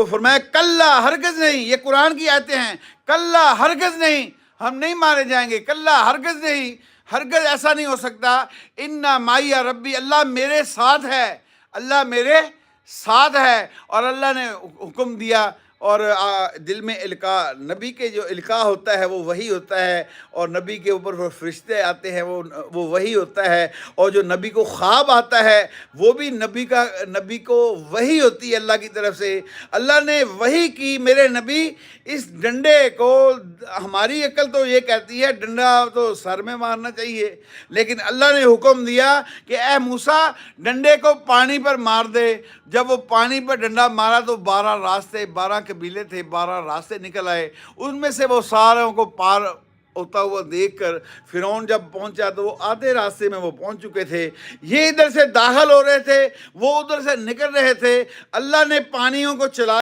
तो फरमाया कल्ला हरगिज़ नहीं, ये कुरान की आयतें हैं, कल्ला हरगिज़ नहीं, हम नहीं मारे जाएंगे, कल्ला हरगिज़ नहीं, हरगिज़ ऐसा नहीं हो सकता। इन्ना माइया रब्बी, अल्लाह मेरे साथ है, अल्लाह मेरे साथ है। और अल्लाह ने हुक्म दिया और दिल में इल्का, नबी के जो इल्का होता है वो वही होता है, और नबी के ऊपर वो फरिश्ते आते हैं वो वही होता है, और जो नबी को ख्वाब आता है वो भी नबी को वही होती है अल्लाह की तरफ से। अल्लाह ने वही की मेरे नबी, इस डंडे को, हमारी अकल तो ये कहती है डंडा तो सर में मारना चाहिए, लेकिन अल्लाह ने हुक्म दिया कि ए मूसा डंडे को पानी पर मार दे। जब वो पानी पर डंडा मारा तो 12 रास्ते, 12 कबीले थे, 12 रास्ते निकल आए, उनमें से वो सारों को पार होता हुआ देखकर फिरौन जब पहुंचा तो वो आधे रास्ते में वो पहुंच चुके थे। ये इधर से दाखिल हो रहे थे, वो उधर से निकल रहे थे। अल्लाह ने पानियों को चला